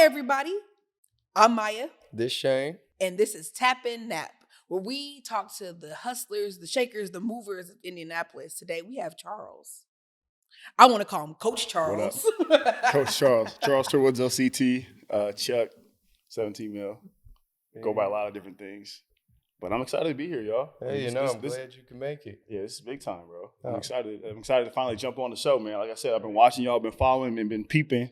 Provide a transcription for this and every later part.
everybody. I'm Maya, This Shane. and this is Tap In Nap, where we talk to the hustlers, the shakers, the movers of Indianapolis. Today we have Charles. I want to call him Coach Charles. Coach Charles. Charles Torwudzo, CT, Chuck, 17 mil. Go by a lot of different things. But I'm excited to be here, y'all. Hey, I'm glad you can make it. Yeah, this is big time, bro. Oh. I'm excited. I'm excited to finally jump on the show, man. Like I said, I've been watching y'all, been following, and been peeping.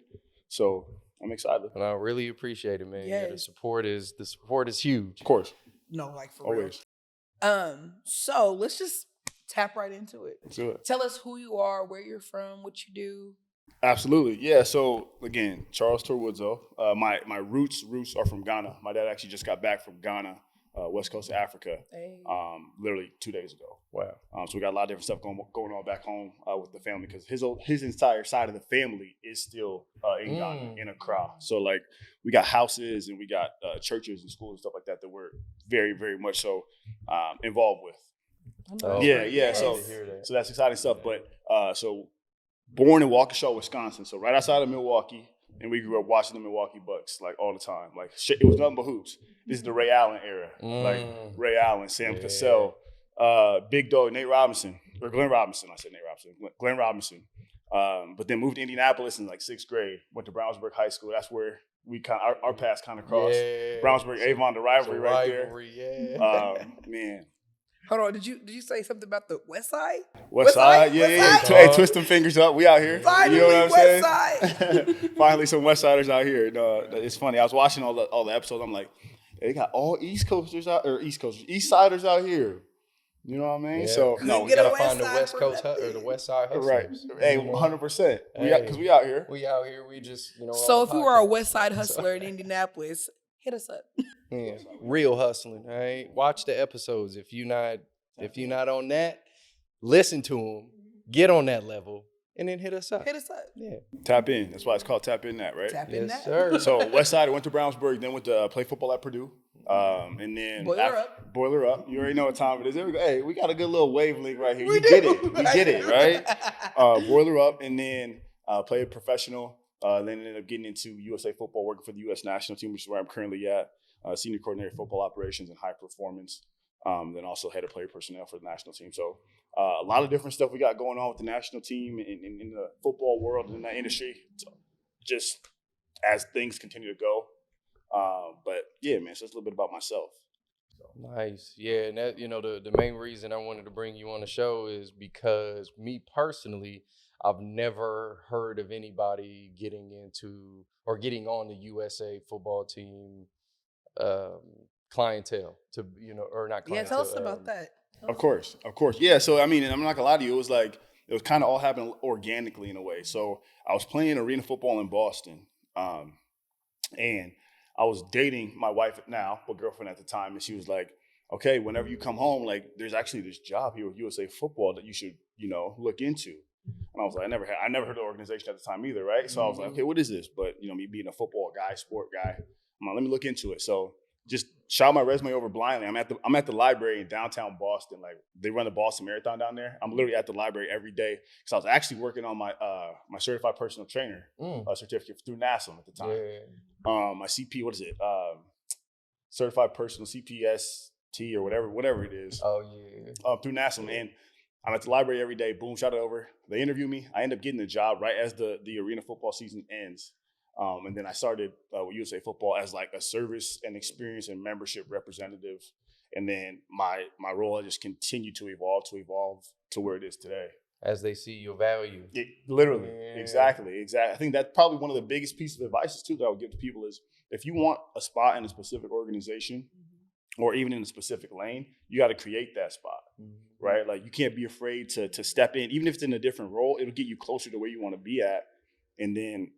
So I'm excited. And I really appreciate it, man. Yeah, Yes. the support is huge. Of course. No, like for Always. real. So let's just tap right into it. Let's do it. Tell us who you are, where you're from, what you do. Absolutely. Yeah. So again, Charles Torwudzo. My roots are from Ghana. My dad actually just got back from Ghana, west coast of Africa, Hey. literally 2 days ago. Wow. So we got a lot of different stuff going on back home with the family because his entire side of the family is still in Ghana, in Accra. So like we got houses and we got churches and schools and stuff like that we're very, very much so involved with. Oh, Yeah. Yes. So that's exciting stuff. But so born in Waukesha, Wisconsin, so right outside of Milwaukee, and we grew up watching the Milwaukee Bucks like all the time. Like it was nothing but hoops. This is the Ray Allen era, like Ray Allen, Sam Cassell, Big Dog, Nate Robinson, or Glenn Robinson. I said Nate Robinson, Glenn Robinson. But then moved to Indianapolis in like 6th grade. Went to Brownsburg High School. That's where we our paths kind of crossed. Yeah. Brownsburg, Avon, the rivalry right there. Yeah. Man. Hold on, did you say something about the West Side? West Side, yeah. West Side? Hey, twist them fingers up. We out here. Finally, you know what I'm West saying? Side. Finally, some West Siders out here. No, it's funny. I was watching all the episodes. I'm like, they got all East Siders out here. You know what I mean? Yeah. So No, we Get a gotta West find the Side West for Coast nothing. or the West Side hustlers. right. Hey, 100%. Because we out here. We out here. We just So on if the you are a podcast. West Side hustler in Indianapolis, hit us up. Yeah, real hustling. All right, watch the episodes. If you're not on that, listen to them. Get on that level, and then hit us up. Hit us up. Yeah. Tap in. That's why it's called Tap In That, right? Tap in Yes, that. sir. So West Side, I went to Brownsburg, then went to play football at Purdue. And then Boiler up. You already know what time it is. There we go. Hey, we got a good little wavelength right here. We You do. get it. We get it, right? Boiler up, and then played professional. Then ended up getting into USA football, working for the U.S. national team, which is where I'm currently at. Senior coordinator football operations and high performance. Then also head of player personnel for the national team. So a lot of different stuff we got going on with the national team in the football world and in that industry. So just as things continue to go. But yeah, man, so that's a little bit about myself. Nice. Yeah, and that, the main reason I wanted to bring you on the show is because me personally, I've never heard of anybody getting into or getting on the USA football team clientele or not clientele. Yeah, tell us about that. Of course. Yeah, so I mean, and I'm not gonna lie to you, it was kind of all happening organically in a way. So I was playing arena football in Boston, and I was dating my wife now, but girlfriend at the time, and she was like, okay, whenever you come home, like there's actually this job here with USA Football that you should, look into. And I was like, I never heard of the organization at the time either, right? So I was like, okay, what is this? But me being a football guy, sport guy, I'm like, let me look into it. So just shot my resume over blindly. I'm at the library in downtown Boston. Like they run the Boston Marathon down there. I'm literally at the library every day because I was actually working on my my certified personal trainer certificate through NASM at the time. Yeah. My CP, what is it? Certified personal CPST or whatever it is. Oh yeah. Through NASM, and I'm at the library every day. Boom, shot it over. They interview me. I end up getting the job right as the arena football season ends. And then I started with USA Football as like a service and experience and membership representative. And then my role has just continued to evolve to where it is today. As they see your value. Literally. Yeah. Exactly. I think that's probably one of the biggest pieces of advice too that I would give to people is if you want a spot in a specific organization or even in a specific lane, you got to create that spot, right? Like you can't be afraid to step in. Even if it's in a different role, it'll get you closer to where you want to be at. And then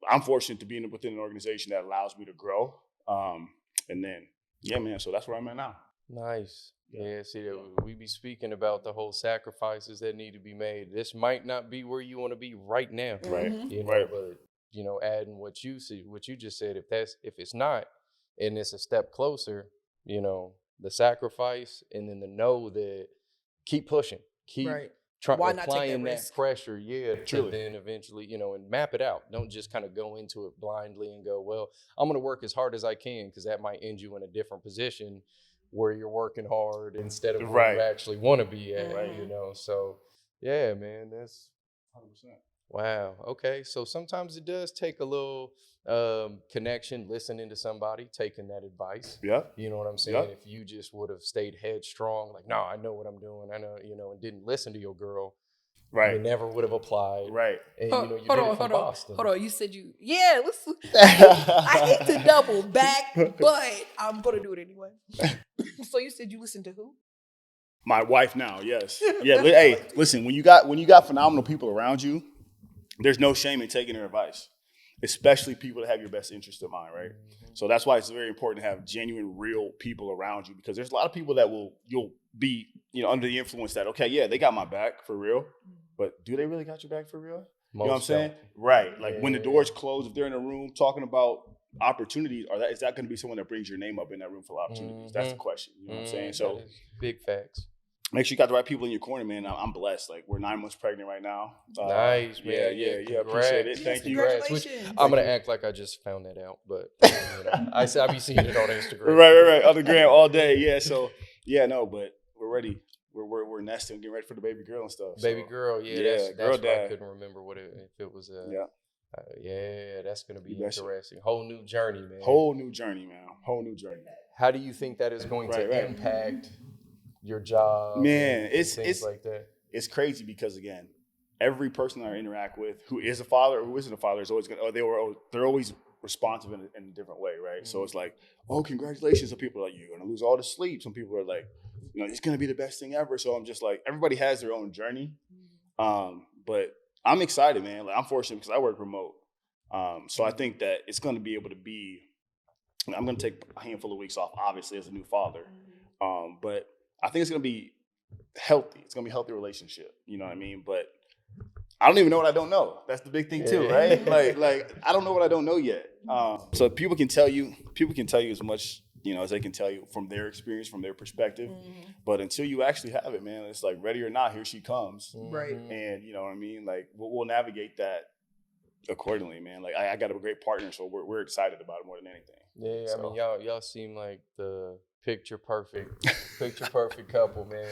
I'm fortunate to be within an organization that allows me to grow. And then, yeah, man, so that's where I'm at now. Nice. Yeah, see, we be speaking about the whole sacrifices that need to be made. This might not be where you want to be right now. Right. But adding what you just said, if it's not, and it's a step closer, the sacrifice and then the know that keep pushing, keep Why not take that applying that risk? pressure, yeah, to Truly. then eventually, and map it out. Don't just kind of go into it blindly and go, well, I'm going to work as hard as I can, because that might end you in a different position where you're working hard instead of where you Right. actually want to be at, Right. So yeah, man, that's 100%. wow. Okay. So sometimes it does take a little connection, listening to somebody, taking that advice. Yep. You know what I'm saying? Yep. If you just would have stayed headstrong, like, no, I know what I'm doing. I know, and didn't listen to your girl, you Right. never would have applied. Right. And, Hold you did it from on. Boston. Hold on. You said I hate to double back, but I'm going to do it anyway. So you said you listened to who? My wife now, yes. Yeah, hey, listen, when you got phenomenal people around you, there's no shame in taking their advice, especially people that have your best interest in mind, right? So that's why it's very important to have genuine, real people around you, because there's a lot of people that you'll be, under the influence that, okay, yeah, they got my back for real, but do they really got your back for real? You know what I'm saying? Right. Like when the doors close, if they're in a room talking about opportunities, is that going to be someone that brings your name up in that room for opportunities? That's the question. You know what I'm saying? So that is big facts. make sure you got the right people in your corner, man. I'm blessed. Like, we're 9 months pregnant right now. Nice, man. Yeah. Congrats. Appreciate it. Yes, Thank you. congratulations. I'm gonna act like I just found that out, but I be seeing it on Instagram. Right. On the gram all day. Yeah. So but we're ready. We're nesting, getting ready for the baby girl and stuff. Baby so. girl, yeah, Yeah, that's girl what I dad. couldn't remember if it was Yeah. That's gonna be You betcha. interesting. Whole new journey, man. Whole new journey, man. Whole new journey. How do you think that is going to impact your job? Man, and it's things like that. It's crazy because, again, every person I interact with who is a father or who isn't a father is always they're always responsive in a different way, right? So it's like, oh, congratulations. Some people are like, you're gonna lose all the sleep. Some people are like, it's gonna be the best thing ever. So I'm just like, everybody has their own journey. But I'm excited, man. Like, I'm fortunate because I work remote. So I think that it's gonna be able to be. I'm gonna take a handful of weeks off, obviously, as a new father. But I think it's gonna be healthy. It's gonna be a healthy relationship. You know what I mean? But I don't even know what I don't know. That's the big thing too, right? Like I don't know what I don't know yet. So people can tell you as much, as they can tell you from their experience, from their perspective. But until you actually have it, man, it's like, ready or not, here she comes. Right. And you know what I mean? Like we'll navigate that accordingly, man. Like I got a great partner, so we're excited about it more than anything. Yeah, So. I mean, y'all seem like the picture perfect couple, man.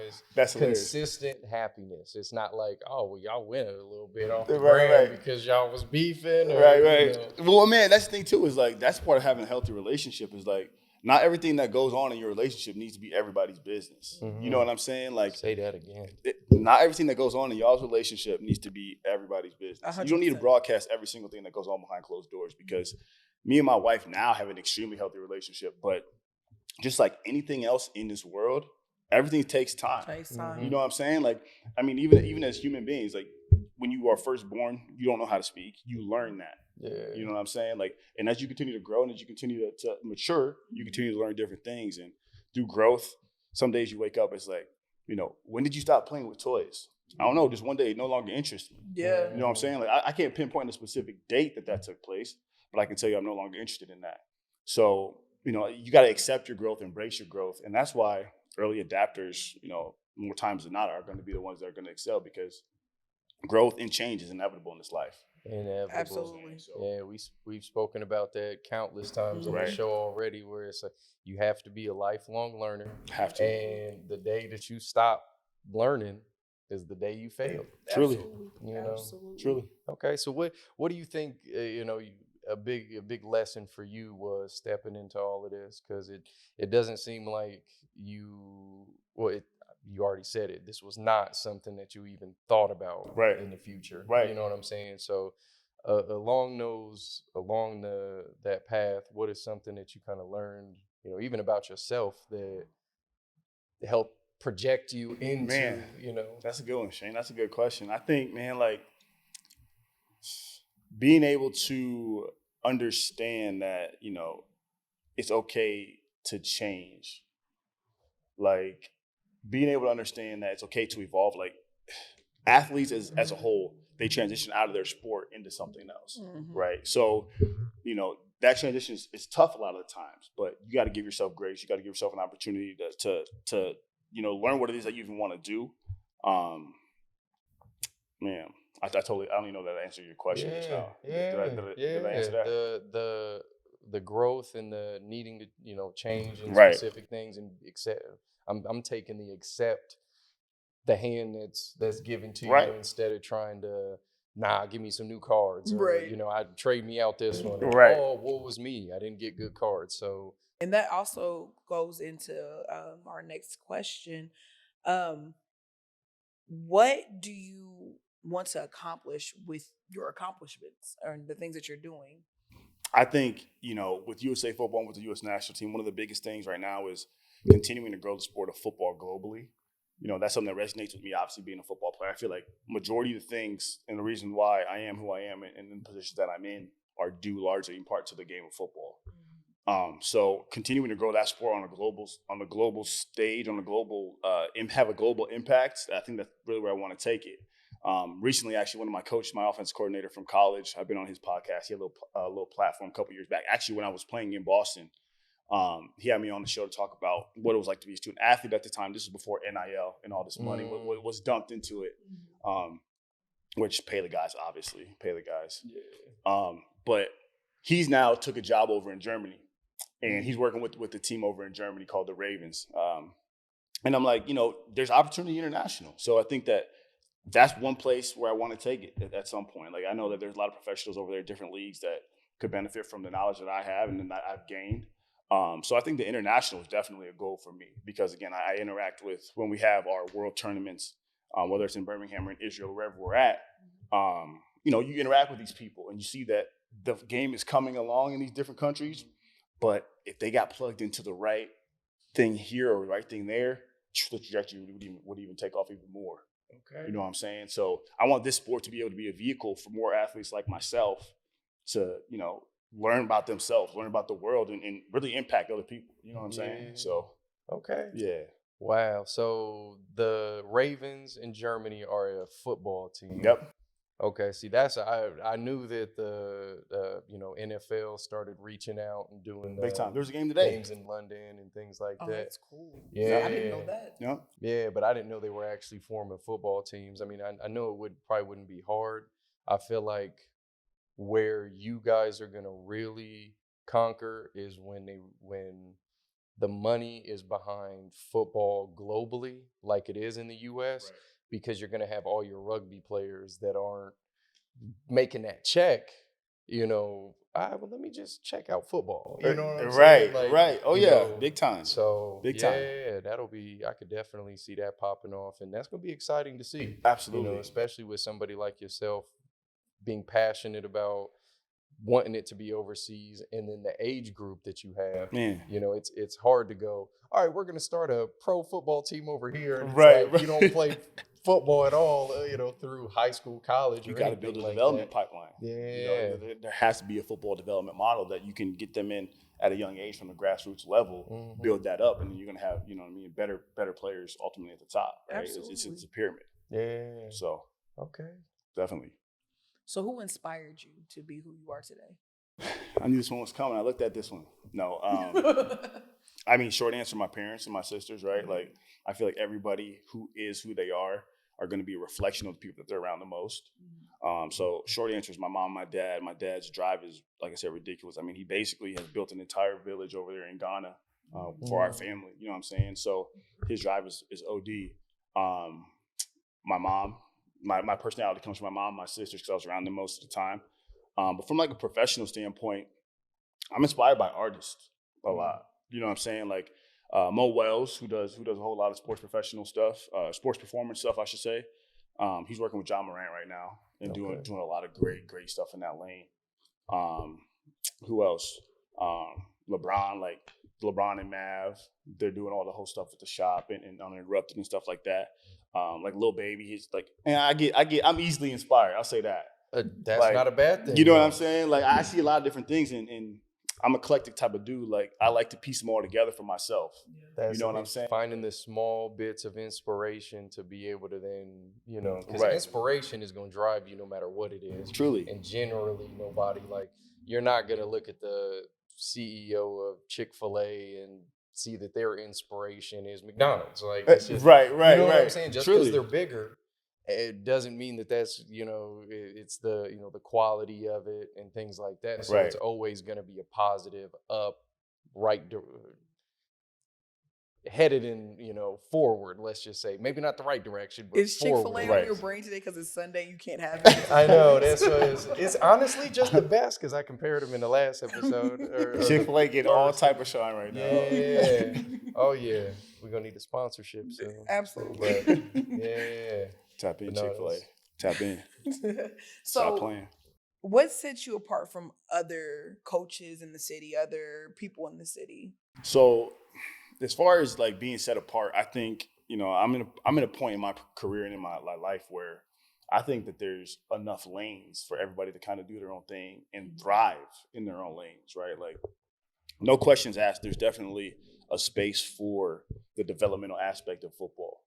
It's That's hilarious. consistent happiness. It's not like, oh, well, y'all went a little bit off the Right, ground right. because y'all was beefing. Or, Right. Well, man, that's the thing too. Is like, that's part of having a healthy relationship. Is like, not everything that goes on in your relationship needs to be everybody's business. You know what I'm saying? Like, say that again. Not everything that goes on in y'all's relationship needs to be everybody's business. 100%. You don't need to broadcast every single thing that goes on behind closed doors, because me and my wife now have an extremely healthy relationship. But just like anything else in this world, everything takes time. You know what I'm saying? Like, I mean, even as human beings, like when you are first born, you don't know how to speak. You learn that. Yeah. You know what I'm saying? Like, and as you continue to grow and as you continue to mature, you continue to learn different things. And through growth, some days you wake up, it's like, when did you stop playing with toys? I don't know. Just one day, it no longer interests me. Yeah. You know what I'm saying? Like, I can't pinpoint a specific date that took place, but I can tell you I'm no longer interested in that. So, you got to accept your growth, embrace your growth. And that's why early adapters, more times than not, are going to be the ones that are going to excel, because growth and change is inevitable in this life. Inevitable. Absolutely. Yeah, we've spoken about that countless times on the show already, where it's like, you have to be a lifelong learner. Have to. And the day that you stop learning is the day you fail. Truly. Absolutely. Truly. Okay, so what do you think? A big lesson for you was stepping into all of this, because it doesn't seem like you. Well, you already said it. This was not something that you even thought about in the future. Right. You know what I'm saying? So along that path, what is something that you kind of learned, even about yourself, that helped project you into, Man, That's a good one, Shane. That's a good question. I think, man, like, being able to understand that, it's okay to change. Like, being able to understand that it's okay to evolve. Like, athletes as a whole, they transition out of their sport into something else, right? So, that transition is tough a lot of the times, but you got to give yourself grace. You got to give yourself an opportunity to learn what it is that you even want to do. Man, I totally, I don't even know that I answered your question just now. Did I answer that? The growth and the needing to change in Right. specific things and accept. I'm taking the accept the hand that's given to Right. you instead of trying to give me some new cards, or Right. I'd trade me out this one, or, Right. oh, what was me, I didn't get good cards. So And that also goes into our next question. Um, what do you want to accomplish with your accomplishments or the things that you're doing? I think, with USA football and with the U.S. national team, one of the biggest things right now is continuing to grow the sport of football globally. That's something that resonates with me, obviously, being a football player. I feel like majority of the things and the reason why I am who I am and in the positions that I'm in are due largely in part to the game of football. So continuing to grow that sport on a global stage, on a global have a global impact. I think that's really where I want to take it. Recently, actually, one of my coaches, my offense coordinator from college, I've been on his podcast. He had a little platform a couple years back. Actually, when I was playing in Boston, he had me on the show to talk about what it was like to be a student athlete at the time. This was before NIL and all this money was dumped into it, which pay the guys, obviously, pay the guys. yeah. But he's now took a job over in Germany. And he's working with the team over in Germany called the Ravens. And I'm like, there's opportunity international. So I think that's one place where I want to take it at some point. Like, I know that there's a lot of professionals over there in different leagues that could benefit from the knowledge that I have and that I've gained. So I think the international is definitely a goal for me because, again, I interact with, when we have our world tournaments, whether it's in Birmingham or in Israel, wherever we're at, you interact with these people and you see that the game is coming along in these different countries. But if they got plugged into the right thing here or the right thing there, the trajectory would even take off even more. Okay. You know what I'm saying? So I want this sport to be able to be a vehicle for more athletes like myself to, learn about themselves, learn about the world, and really impact other people. You know what I'm saying? So, okay. yeah. Wow. So the Ravens in Germany are a football team. Yep. Okay, see, I knew that the NFL started reaching out and doing Big time. There's a game today. Games in London and things like that. That's cool. Yeah, I didn't know that. Yeah. Yeah, but I didn't know they were actually forming football teams. I mean, I know it probably wouldn't be hard. I feel like where you guys are gonna really conquer is when the money is behind football globally, like it is in the U.S. Right. Because you're going to have all your rugby players that aren't making that check, well, let me just check out football. You know what I'm saying? Like, right. Oh, yeah, big time. So, big time. Yeah, I could definitely see that popping off, and that's going to be exciting to see. Absolutely. Especially with somebody like yourself being passionate about wanting it to be overseas, and then the age group that you have, Man. It's hard to go, all right, we're going to start a pro football team over here. And right. You don't play football at all, through high school, college. You got to build a development pipeline. Yeah. There has to be a football development model that you can get them in at a young age from the grassroots level, build that up, and then you're going to have, better players ultimately at the top. Right? It's a pyramid. Yeah. So, okay. Definitely. So who inspired you to be who you are today? I knew this one was coming. I looked at this one. No. Short answer, my parents and my sisters, right? Like, I feel like everybody who is who they are going to be a reflection of the people that they're around the most. So short answer is my mom, my dad. My dad's drive is, like I said, ridiculous. I mean, he basically has built an entire village over there in Ghana for our family. You know what I'm saying? So his drive is OD. My mom, my personality comes from my mom, my sisters, because I was around them most of the time. But from like a professional standpoint, I'm inspired by artists a lot. You know what I'm saying? Like Mo Wells, who does a whole lot of sports professional stuff, sports performance stuff, I should say. He's working with John Morant right now and doing a lot of great stuff in that lane. Who else? LeBron and Mav, they're doing all the whole stuff at the shop and uninterrupted and stuff like that. Like Lil Baby, he's like, and I'm easily inspired. I'll say that. That's not a bad thing. You know what I'm saying? Like, I see a lot of different things, and I'm an eclectic type of dude. Like, I like to piece them all together for myself. You know what I'm saying? Finding the small bits of inspiration to be able to then, because inspiration is going to drive you no matter what it is. Truly. And generally, you're not going to look at the CEO of Chick-fil-A and see that their inspiration is McDonald's. Like, it's just, right, you know what I'm right. saying? Just Truly. because they're bigger, it doesn't mean that that's, it's the, the quality of it and things like that. So Right. it's always going to be a positive, up, right, headed in, forward, let's just say. Maybe not the right direction, but Is forward. Chick-fil-A on Right. your brain today because it's Sunday? You can't have it. I know, that's what it's honestly just the best because I compared them in the last episode. Chick-fil-A getting all first. type of shine right now. Yeah. Oh, yeah. We're going to need a sponsorship soon. Absolutely. But, yeah. Tap in, But no, Chick-fil-A. Tap in. So, Stop playing. what sets you apart from other coaches in the city, other people in the city? So, as far as like being set apart, I think I'm in a point in my career and in my life where I think that there's enough lanes for everybody to kind of do their own thing and thrive in their own lanes, right? Like, no questions asked. There's definitely a space for the developmental aspect of football.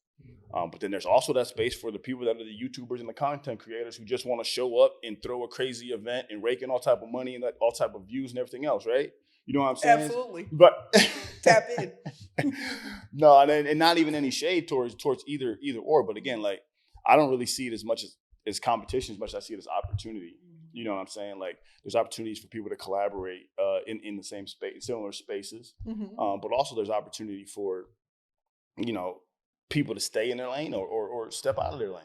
But then there's also that space for the people that are the YouTubers and the content creators who just want to show up and throw a crazy event and rake in all type of money and all type of views and everything else, right? You know what I'm saying? Absolutely. But Tap in. No, and not even any shade towards either or. But again, like, I don't really see it as much as competition as much as I see it as opportunity. You know what I'm saying? Like, there's opportunities for people to collaborate in the same space, similar spaces. But also there's opportunity for, people to stay in their lane or step out of their lane.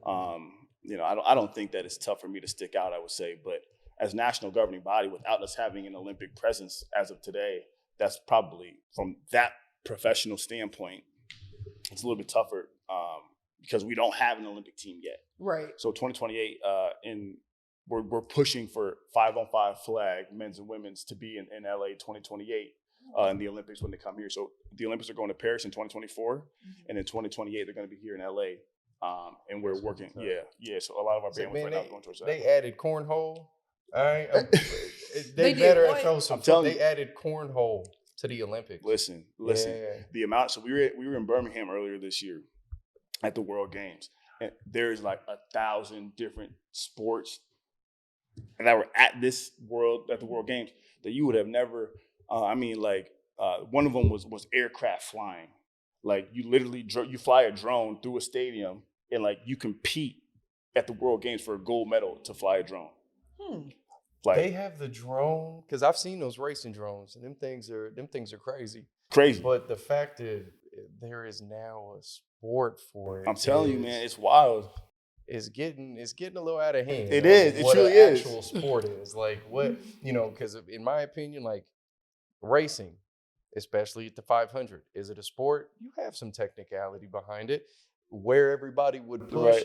I don't think that it's tough for me to stick out, I would say. But as national governing body, without us having an Olympic presence as of today, that's probably, from that professional standpoint, it's a little bit tougher because we don't have an Olympic team yet. Right. So 2028, we're pushing for 5-on-5 flag, men's and women's, to be in LA 2028 in the Olympics when they come here. So the Olympics are going to Paris in 2024, and in 2028 they're going to be here in LA. And we're working. Yeah. So a lot of our bandwidth right now is going towards that. They added cornhole. All right, They better did throw some. They added cornhole to the Olympics. Listen. Yeah. The amount. So we were in Birmingham earlier this year at the World Games, and there's like 1,000 different sports that were at the World Games that you would have never. One of them was aircraft flying. Like, you literally you fly a drone through a stadium, and like you compete at the World Games for a gold medal to fly a drone. Like, they have the drone, because I've seen those racing drones, and them things are crazy. Crazy. But the fact that there is now a sport for it, I'm telling you, man, it's wild. It's getting a little out of hand. It is. It truly is. Actual sport is like what because in my opinion, like, racing, especially at the 500, is it a sport? You have some technicality behind it. Where everybody would push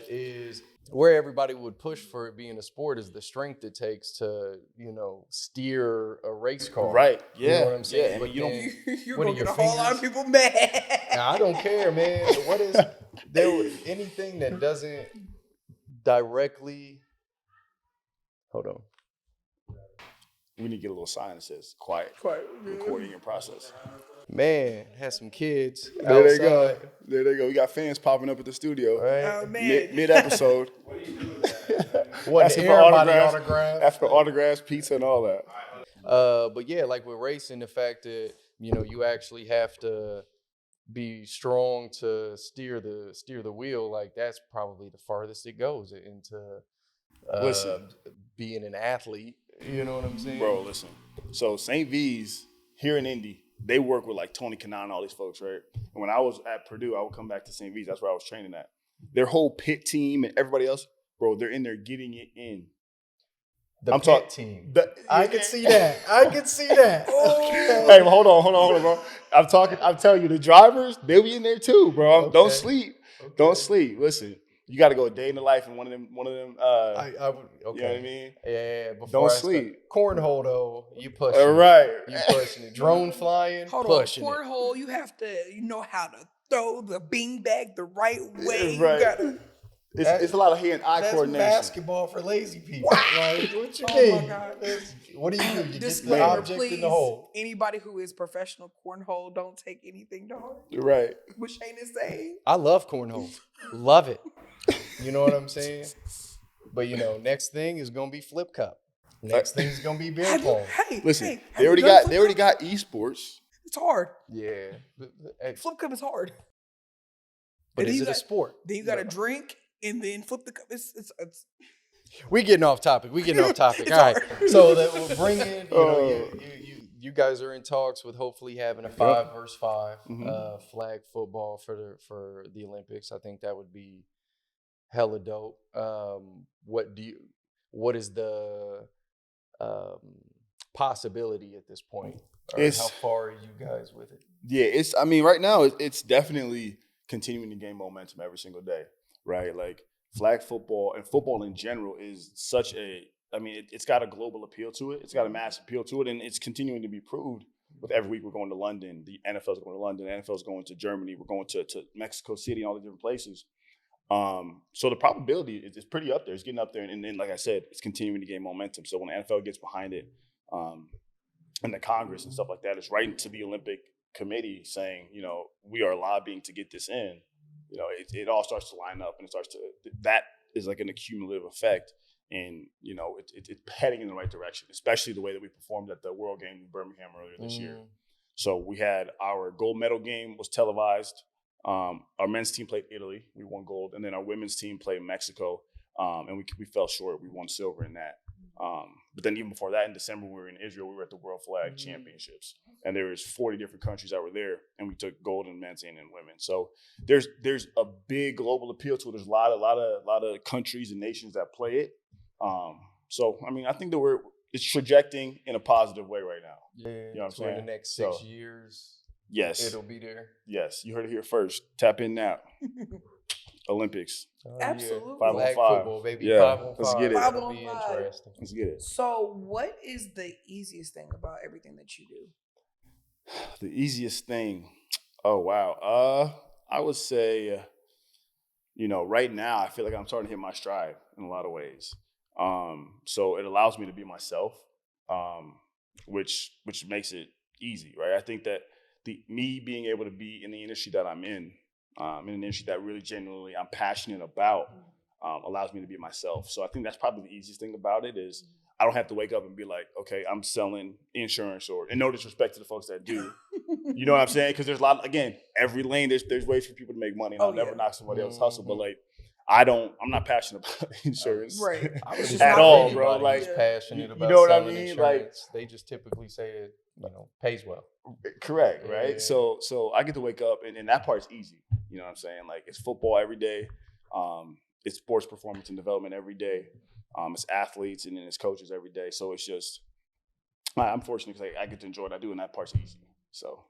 for it being a sport is the strength it takes to, steer a race car. Right. Yeah. You know what I'm saying? Yeah. But you're going to get a whole lot of people mad. Now, I don't care, man. What is anything that doesn't directly, hold on. We need to get a little sign that says quiet recording in process. Man, had some kids There outside. they go. We got fans popping up at the studio. Right? Oh, man. Mid episode. Wasn't everybody autographed? That's for autographs, pizza, and all that. But yeah, like with racing, the fact that you actually have to be strong to steer the wheel, like, that's probably the farthest it goes into being an athlete. You know what I'm saying? Bro, listen. So St. V's here in Indy, they work with like Tony Kanaan and all these folks, right? And when I was at Purdue, I would come back to St. V's. That's where I was training at. Their whole pit team and everybody else, bro, they're in there getting it in. The pit team. I can see that. Hey, well, hold on, bro. I'm telling you, the drivers, they'll be in there too, bro. Okay. Don't sleep. Okay. Don't sleep. Listen, you got to go a day in the life in one of them. I would, okay. You know what I mean? Yeah. Don't sleep. Cornhole, though, you pushing. All right. You pushing it. Drone flying, Hold pushing on. Cornhole, you have to know how to throw the beanbag the right way. Right. You gotta. It's a lot of hand-eye coordination. That's basketball for lazy people. Like, what you Oh mean? my God. What do? You get the Disclaimer, object please. in the hole. Anybody who is professional cornhole, don't take anything to heart. You're right. What Shane is saying. I love cornhole. Love it. You know what I'm saying? But next thing is gonna be flip cup. Next thing is gonna be beer pong. Listen, they already got esports. hard. Yeah. Flip cup is hard. But And is then it a sport? Then you got to drink and then flip the cup. It's We getting off topic. All It's right. hard. So that we'll bring in, you guys are in talks with hopefully having a 5-versus-5 flag football for the Olympics. I think that would be hella dope. What is the possibility at this point? Or how far are you guys with it? Yeah, right now it's definitely continuing to gain momentum every single day, right? Like flag football and football in general is such it's got a global appeal to it. It's got a mass appeal to it, and it's continuing to be proved with every week we're going to London. The NFL's going to London. The NFL's going to Germany. We're going to Mexico City and all the different places. So the probability is pretty up there. It's getting up there. And then, like I said, it's continuing to gain momentum. So when the NFL gets behind it, and the Congress and stuff like that, it's writing to the Olympic Committee saying, we are lobbying to get this in. It all starts to line up, and that is like an accumulative effect. And, it's heading in the right direction, especially the way that we performed at the World Game in Birmingham earlier this year. So we had our gold medal game was televised. Our men's team played Italy. We won gold. And then our women's team played Mexico. And we fell short. We won silver in that. But then even before that, in December, we were in Israel. We were at the World Flag Championships. And there was 40 different countries that were there. And we took gold in men's and in women. So there's a big global appeal to it. There's a lot of countries and nations that play it. I think that it's trajecting in a positive way right now. Yeah. You know what I'm so saying? in the next 6 years, yes, it'll be there. Yes, you heard it here first. Tap in now. Olympics. Absolutely. 5 on 5. Flag football, baby. Yeah, 5 on 5. let's get it. That'll be interesting. Let's get it. So what is the easiest thing about everything that you do? The easiest thing. Oh, wow. I would say, right now I feel like I'm starting to hit my stride in a lot of ways. So it allows me to be myself, which makes it easy, right? I think that me being able to be in the industry that I'm in an industry that really genuinely I'm passionate about, allows me to be myself. So I think that's probably the easiest thing about it is I don't have to wake up and be like, okay, I'm selling insurance and no disrespect to the folks that do. You know what I'm saying? Because there's a lot, again, every lane, there's ways for people to make money. And I'll never knock somebody else's hustle, but like, I'm not passionate about insurance at all, bro. Like, passionate about you know what I selling mean? Insurance. Like, they just typically say it, pays well. Correct, right? Yeah. So I get to wake up, and that part's easy. You know what I'm saying? Like, it's football every day. It's sports performance and development every day. It's athletes and then it's coaches every day. So it's just, I'm fortunate because I get to enjoy what I do, and that part's easy. So,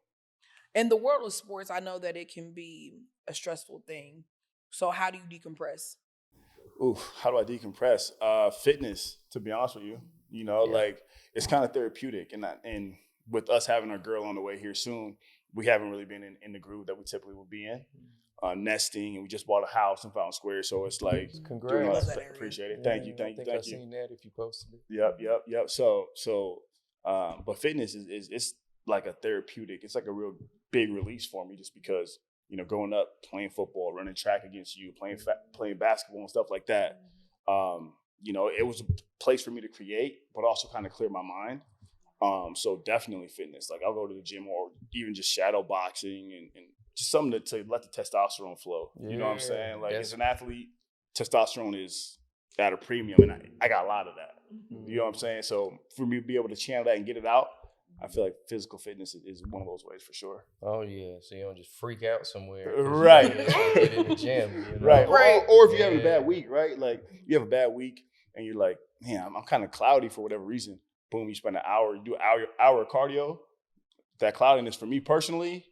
in the world of sports, I know that it can be a stressful thing. So how do you decompress? How do I decompress? Fitness, to be honest with you. Like, it's kind of therapeutic, and with us having our girl on the way here soon, we haven't really been in the groove that we typically would be in. Nesting, and we just bought a house in Fountain Square, so it's like, congrats. Appreciate it. Yeah, Thank you. I've seen that if you posted it. Yep. So, but fitness is it's like a therapeutic. It's like a real big release for me, just because growing up playing football, running track against you, playing basketball and stuff like that. It was a place for me to create, but also kind of clear my mind. So definitely fitness. Like, I'll go to the gym or even just shadow boxing and just something to let the testosterone flow. Yeah, you know what I'm saying? Like, yes. as an athlete, testosterone is at a premium, and I got a lot of that. You know what I'm saying? So for me to be able to channel that and get it out, I feel like physical fitness is one of those ways for sure. Oh yeah, so you don't just freak out somewhere, right? Get in the gym, right? Or if you're having a bad week, right? Like, you have a bad week and you're like, man, I'm kind of cloudy for whatever reason. Boom, you spend an hour, you do an hour of cardio. That cloudiness for me personally,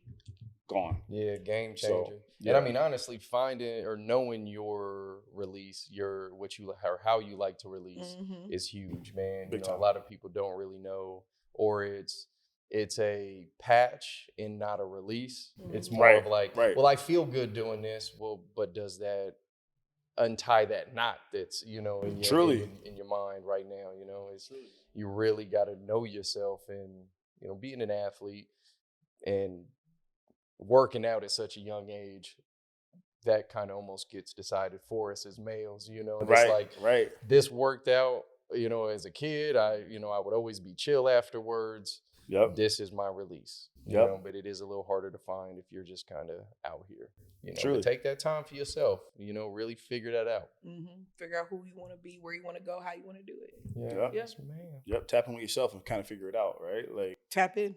gone. Yeah, game changer. So, yeah. And I mean, honestly, finding or knowing your release, how you like to release is huge, man. Big time. A lot of people don't really know, or it's a patch and not a release. It's more of like, well, I feel good doing this. Well, but does that untie that knot that's in your mind right now? It's you really got to know yourself, and being an athlete and working out at such a young age, that kind of almost gets decided for us as males, and it's like, this worked out, as a kid, I would always be chill afterwards. Yep. this is my release. You Yep. know, but it is a little harder to find if you're just kind of out here. You know, Truly. but take that time for yourself. You know, really figure that out. Figure out who you want to be, where you want to go, how you want to do it. Yeah, Yep. yes, man. Yep. Tap in with yourself and kind of figure it out, right? Like Tap in.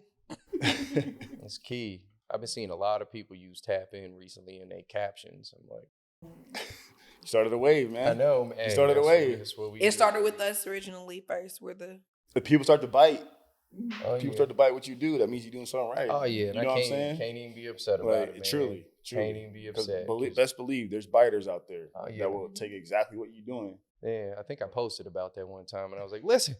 It's key. I've been seeing a lot of people use tap in recently in their captions. I'm like, you started a wave, man. I know, man. You started a wave. That's what we It started with us originally first. We're the If people start to bite, Oh, people yeah. start to bite what you do, that means you're doing something right. Oh yeah, You and know I what I'm can't, saying? can't even be upset about Like, it, man. truly. Can't even be 'Cause upset. 'cause- best believe there's biters out there Oh, yeah. that will take exactly what you're doing. Yeah, I think I posted about that one time, and I was like, listen,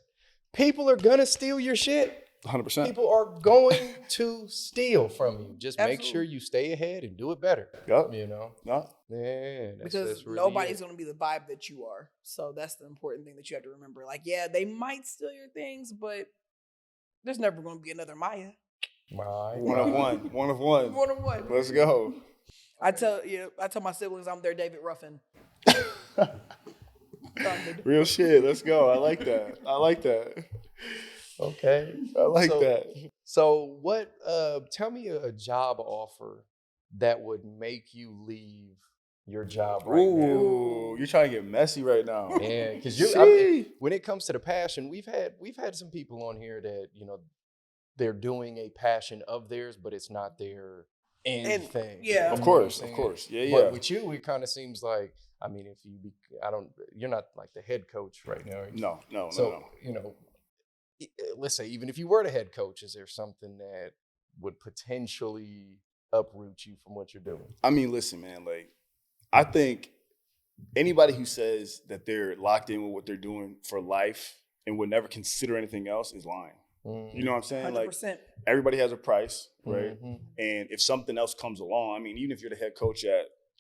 people are gonna steal your shit. 100%. People are going to steal from you. Just make sure Absolutely. you stay ahead and do it better. Yep. You know? No. Yeah, because that's really nobody's it. going to be the vibe that you are. So that's the important thing that you have to remember. Like, yeah, they might steal your things, but there's never going to be another Maya. One of one. One of one. One of one. Let's go. I tell my siblings I'm their David Ruffin. Real shit. Let's go. I like that. I like that. Okay. I like that. So what tell me a job offer that would make you leave your job right now. Ooh, you're trying to get messy right now. Yeah, because when it comes to the passion, we've had some people on here that, you know, they're doing a passion of theirs, but it's not their end thing. Yeah. Of course. Yeah. But with you, it kind of seems like, I mean, if you you're not like the head coach right now. No. So, you know, let's say even if you were the head coach, is there something that would potentially uproot you from what you're doing? I mean, listen, man, like, I think anybody who says that they're locked in with what they're doing for life and would never consider anything else is lying. Mm-hmm. You know what I'm saying? 100%. Like, everybody has a price, right? Mm-hmm. And if something else comes along, I mean, even if you're the head coach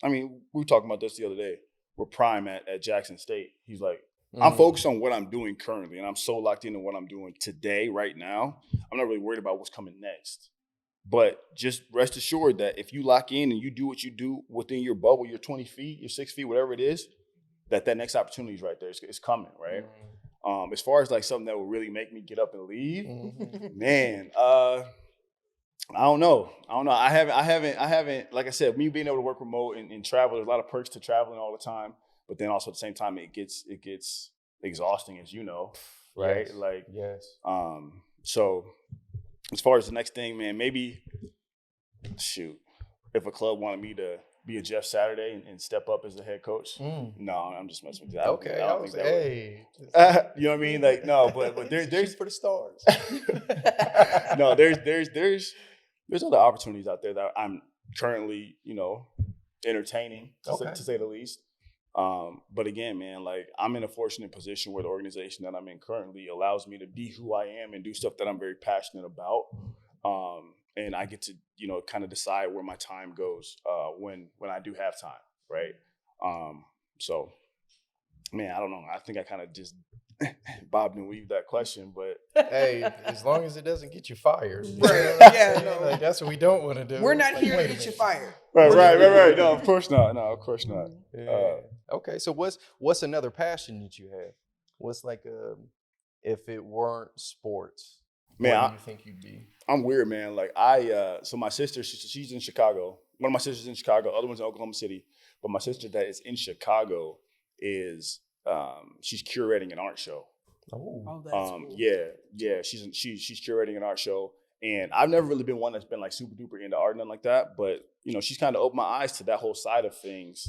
we were talking about this the other day. We're prime at Jackson State. He's like, I'm focused on what I'm doing currently, and I'm so locked into what I'm doing today, right now. I'm not really worried about what's coming next. But just rest assured that if you lock in and you do what you do within your bubble, your 20 feet, your 6 feet, whatever it is, that next opportunity is right there. It's coming, right? Mm-hmm. As far as like something that will really make me get up and leave, man, I don't know. I haven't. Like I said, me being able to work remote and travel, there's a lot of perks to traveling all the time. But then also at the same time, it gets exhausting, as you know, right? Yes. Like, yes. So as far as the next thing, man, maybe if a club wanted me to be a Jeff Saturday and step up as the head coach, no, I'm just messing with you. Okay, I was hey, you know what I mean? Like, no, but there's for the stars. No, there's other opportunities out there that I'm currently, you know, entertaining to say the least. But again, man, like, I'm in a fortunate position where the organization that I'm in currently allows me to be who I am and do stuff that I'm very passionate about. And I get to, you know, kind of decide where my time goes when I do have time, right? So, man, I don't know. I think I kind of just bobbed and weaved that question, but hey, as long as it doesn't get you fired, Right? Yeah, no. like, that's what we don't want to do. We're not Like, here to wait a get you minute. fired. Right. No, of course not. Yeah. Okay, so what's another passion that you have? What's like if it weren't sports, Man, what do you think you'd be? I'm weird, man. Like, so my sister, she's in Chicago. One of my sisters in Chicago, other one's in Oklahoma City. But my sister that is in Chicago is she's curating an art show. Oh, that's cool. Yeah. She's curating an art show, and I've never really been one that's been like super duper into art and nothing like that. But you know, she's kind of opened my eyes to that whole side of things,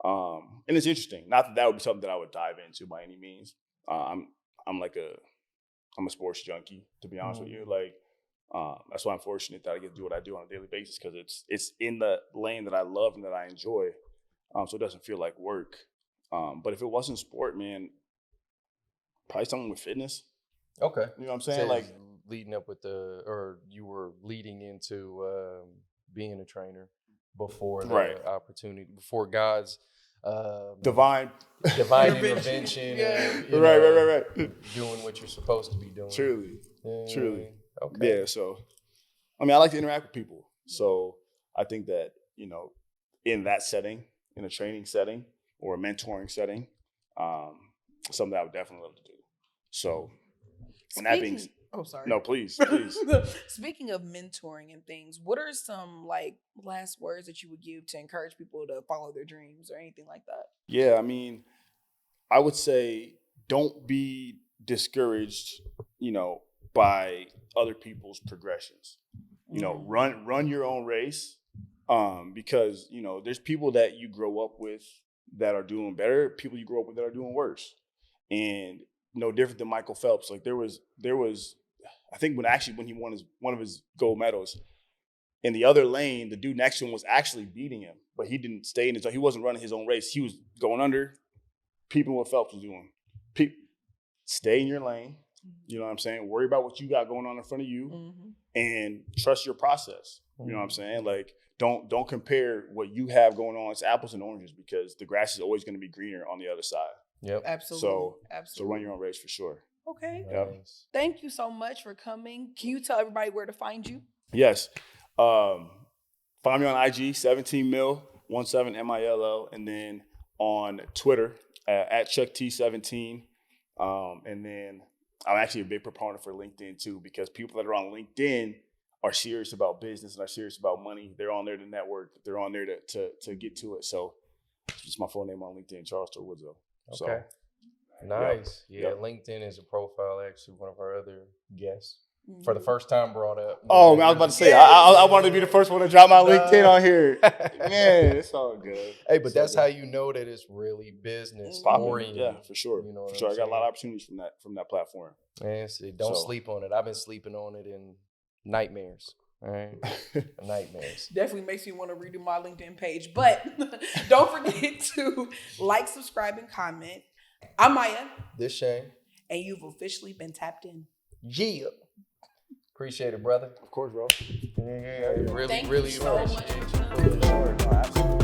and it's interesting. Not that would be something that I would dive into by any means. I'm a sports junkie, to be honest with you. Like, that's why I'm fortunate that I get to do what I do on a daily basis, because it's in the lane that I love and that I enjoy. So it doesn't feel like work. But if it wasn't sport, man, probably something with fitness. Okay. You know what I'm saying? So like, leading up with you were leading into being a trainer before the opportunity, before God's divine intervention. Yeah. And, Right. doing what you're supposed to be doing. Truly. Okay. Yeah. So, I mean, I like to interact with people. So I think that, you know, in that setting, in a training setting or a mentoring setting, something that I would definitely love to do. So, and that being Oh, sorry. No, please, please. Speaking of mentoring and things, what are some like last words that you would give to encourage people to follow their dreams or anything like that? Yeah, I mean, I would say don't be discouraged, by other people's progressions. Run your own race, because there's people that you grow up with that are doing better, people you grow up with that are doing worse, and no different than Michael Phelps. Like there was, I think when he won one of his gold medals, in the other lane, the dude next to him was actually beating him, but he didn't stay in his. He wasn't running his own race. He was going under, peeping what Phelps was doing. Stay in your lane. You know what I'm saying? Worry about what you got going on in front of you, and trust your process. You know what I'm saying? Like don't compare what you have going on. It's apples and oranges, because the grass is always going to be greener on the other side. Yep. Absolutely. So run your own race for sure. Okay. Yep. Nice. Thank you so much for coming. Can you tell everybody where to find you? Yes. Find me on IG, 17mil17mill, and then on Twitter at ChuckT17. And then I'm actually a big proponent for LinkedIn too, because people that are on LinkedIn are serious about business and are serious about money. They're on there to network. They're on there to get to it. So it's just my full name on LinkedIn, Charles Torwudzo. Okay. Nice. Yeah, LinkedIn is a profile, actually, one of our other guests. For the first time brought up. Oh, man, I was about to say, I wanted to be the first one to drop my LinkedIn on here. Man, it's all good. Hey, but that's how you know that it's really business oriented. Yeah, for sure. You know for sure. I got a lot of opportunities from that platform. Man, don't sleep on it. I've been sleeping on it in nightmares. All right. Nightmares. Definitely makes me want to redo my LinkedIn page. But don't forget to like, subscribe, and comment. I'm Maya. This Shane. And you've officially been tapped in. Yeah. Appreciate it, brother. Of course, bro. Yeah, really, Thank really you so appreciate much. you. Absolutely.